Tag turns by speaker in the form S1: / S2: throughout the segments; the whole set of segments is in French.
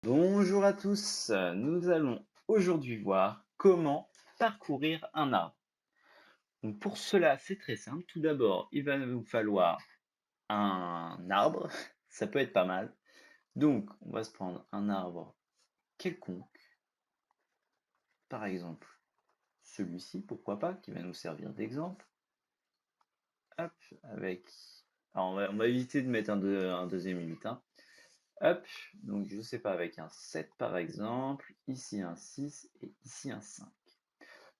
S1: Bonjour à tous, nous allons aujourd'hui voir comment parcourir un arbre. Donc pour cela, c'est très simple. Tout d'abord, il va nous falloir un arbre, ça peut être pas mal. Donc, on va se prendre un arbre quelconque, par exemple celui-ci, pourquoi pas, qui va nous servir d'exemple. Hop, avec... Alors on va éviter de mettre un deuxième 8, hein. Hop, donc je sais pas, avec un 7 par exemple, ici un 6 et ici un 5.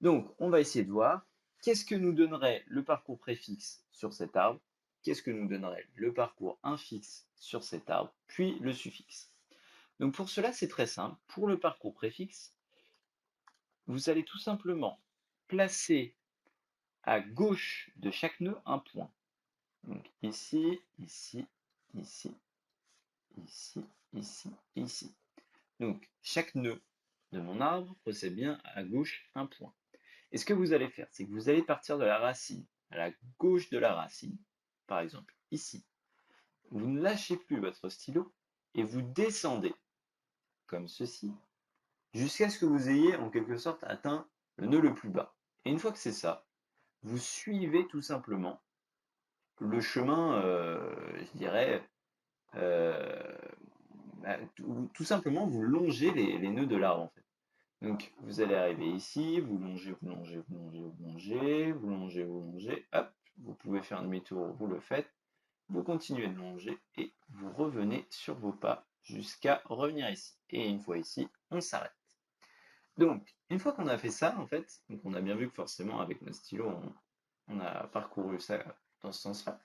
S1: Donc, on va essayer de voir qu'est-ce que nous donnerait le parcours préfixe sur cet arbre, qu'est-ce que nous donnerait le parcours infixe sur cet arbre, puis le suffixe. Donc pour cela, c'est très simple. Pour le parcours préfixe, vous allez tout simplement placer à gauche de chaque nœud un point. Donc ici, ici, ici, ici, ici, ici. Donc chaque nœud de mon arbre possède bien à gauche un point. Et ce que vous allez faire, c'est que vous allez partir de la racine, à la gauche de la racine, par exemple ici. Vous ne lâchez plus votre stylo et vous descendez, comme ceci, jusqu'à ce que vous ayez en quelque sorte atteint le nœud le plus bas. Et une fois que c'est ça, vous suivez tout simplement le chemin, je dirais, euh, tout simplement vous longez les nœuds de l'arbre en fait. Donc vous allez arriver ici, vous longez, vous longez, vous longez, vous longez, vous longez, vous longez, hop, vous pouvez faire un demi-tour, vous le faites, vous continuez de longer et vous revenez sur vos pas jusqu'à revenir ici. Et une fois ici, on s'arrête. Donc, une fois qu'on a fait ça, en fait, donc on a bien vu que forcément avec notre stylo, on a parcouru ça dans ce sens-là.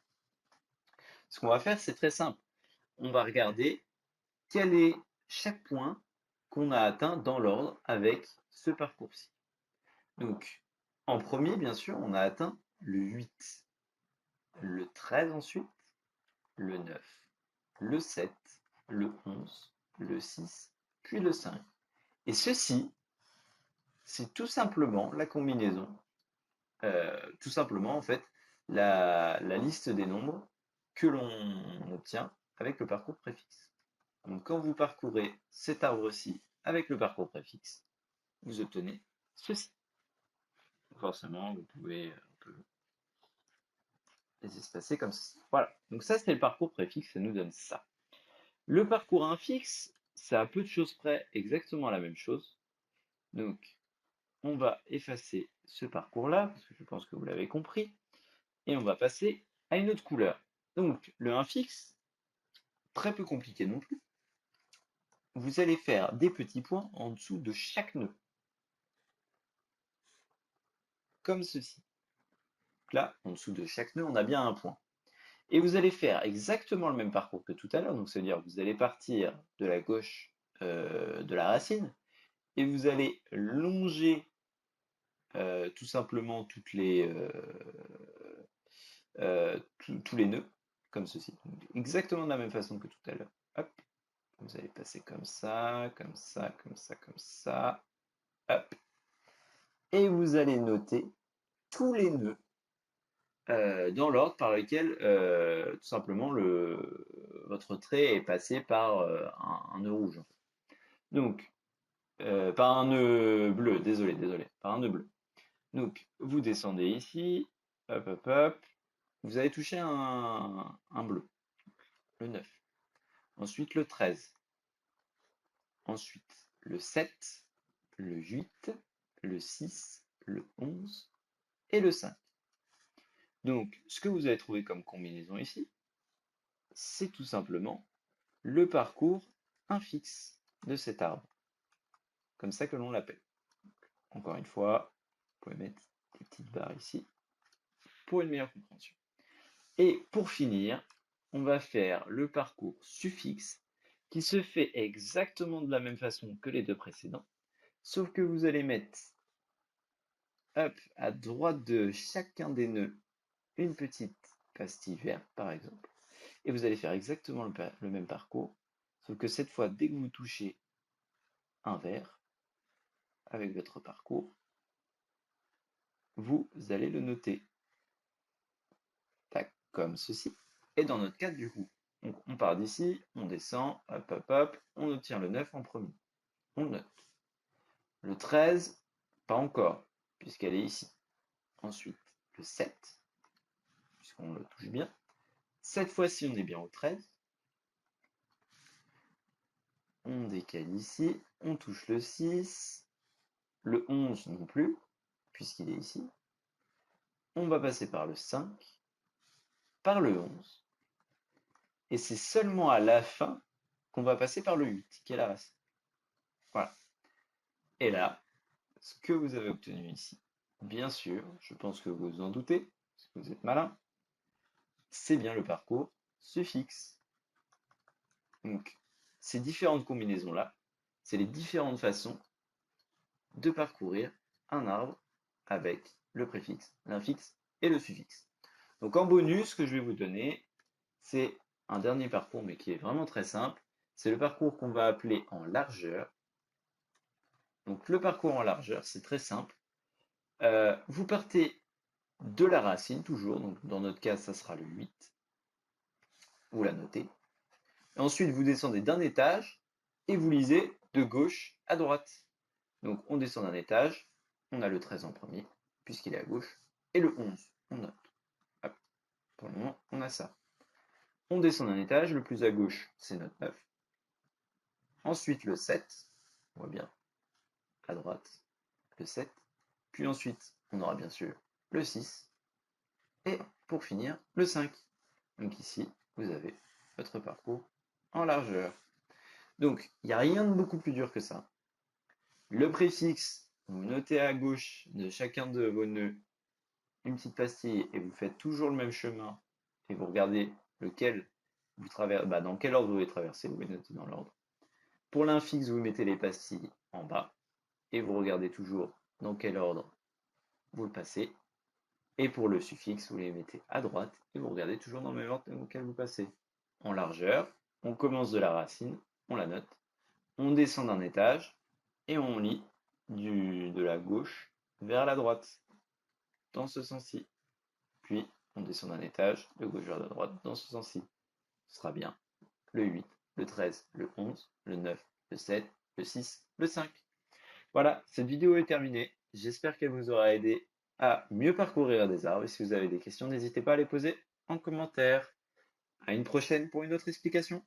S1: Ce qu'on va faire, c'est très simple. On va regarder quel est chaque point qu'on a atteint dans l'ordre avec ce parcours-ci. Donc, en premier, bien sûr, on a atteint le 8, le 13 ensuite, le 9, le 7, le 11, le 6, puis le 5. Et ceci, c'est tout simplement la combinaison, tout simplement en fait, la liste des nombres que l'on obtient avec le parcours préfixe. Donc quand vous parcourez cet arbre-ci avec le parcours préfixe, vous obtenez ceci. Forcément, vous pouvez les espacer comme ceci. Voilà, donc ça c'est le parcours préfixe, ça nous donne ça. Le parcours infixe, c'est à peu de choses près exactement la même chose. Donc, on va effacer ce parcours-là, parce que je pense que vous l'avez compris, et on va passer à une autre couleur. Donc, le infixe, très peu compliqué non plus. Vous allez faire des petits points en dessous de chaque nœud, comme ceci. Donc là, en dessous de chaque nœud, on a bien un point. Et vous allez faire exactement le même parcours que tout à l'heure, donc c'est-à-dire vous allez partir de la gauche de la racine, et vous allez longer tout simplement tous les nœuds, comme ceci. Donc, exactement de la même façon que tout à l'heure. Hop, vous allez passer comme ça, comme ça, comme ça, comme ça. Hop. Et vous allez noter tous les nœuds dans l'ordre par lequel tout simplement votre trait est passé par un nœud rouge. Donc, par un nœud bleu, désolé, par un nœud bleu. Donc, vous descendez ici, hop, hop, hop, vous allez toucher un bleu, le 9. Ensuite, le 13. Ensuite, le 7, le 8, le 6, le 11 et le 5. Donc, ce que vous allez trouver comme combinaison ici, c'est tout simplement le parcours infixe de cet arbre. Comme ça que l'on l'appelle. Encore une fois, vous pouvez mettre des petites barres ici pour une meilleure compréhension. Et pour finir, on va faire le parcours suffixe qui se fait exactement de la même façon que les deux précédents, sauf que vous allez mettre hop, à droite de chacun des nœuds une petite pastille verte par exemple, et vous allez faire exactement le même parcours, sauf que cette fois, dès que vous touchez un vert avec votre parcours, vous allez le noter. Tac, comme ceci. Et dans notre cas, du coup, Donc on part d'ici, on descend, hop, hop, hop, on obtient le 9 en premier. On le note. Le 13, pas encore, puisqu'elle est ici. Ensuite, le 7, puisqu'on le touche bien. Cette fois-ci, on est bien au 13. On décale ici, on touche le 6. Le 11 non plus, puisqu'il est ici. On va passer par le 5, par le 11. Et c'est seulement à la fin qu'on va passer par le 8, qui est la racine. Voilà. Et là, ce que vous avez obtenu ici, bien sûr, je pense que vous vous en doutez, parce que vous êtes malin, c'est bien le parcours suffixe. Donc, ces différentes combinaisons-là, c'est les différentes façons de parcourir un arbre avec le préfixe, l'infixe et le suffixe. Donc en bonus, ce que je vais vous donner, c'est un dernier parcours, mais qui est vraiment très simple. C'est le parcours qu'on va appeler en largeur. Donc le parcours en largeur, c'est très simple. Vous partez de la racine, toujours. Donc dans notre cas, ça sera le 8. Vous la notez. Et ensuite, vous descendez d'un étage et vous lisez de gauche à droite. Donc on descend d'un étage, on a le 13 en premier, puisqu'il est à gauche, et le 11, on note. Hop. Pour le moment, on a ça. On descend d'un étage, le plus à gauche, c'est notre 9. Ensuite, le 7, on voit bien, à droite, le 7. Puis ensuite, on aura bien sûr le 6. Et pour finir, le 5. Donc ici, vous avez votre parcours en largeur. Donc, il n'y a rien de beaucoup plus dur que ça. Le préfixe, vous notez à gauche de chacun de vos nœuds une petite pastille et vous faites toujours le même chemin et vous regardez lequel vous traversez, dans quel ordre vous les traversez, vous les notez dans l'ordre. Pour l'infixe, vous mettez les pastilles en bas et vous regardez toujours dans quel ordre vous le passez. Et pour le suffixe, vous les mettez à droite et vous regardez toujours dans le même ordre auquel vous passez. En largeur, on commence de la racine, on la note, on descend d'un étage et on lit de la gauche vers la droite, dans ce sens-ci. Puis on descend d'un étage de gauche vers la droite, dans ce sens-ci. Ce sera bien le 8, le 13, le 11, le 9, le 7, le 6, le 5. Voilà, cette vidéo est terminée. J'espère qu'elle vous aura aidé à mieux parcourir des arbres. Et si vous avez des questions, n'hésitez pas à les poser en commentaire. À une prochaine pour une autre explication.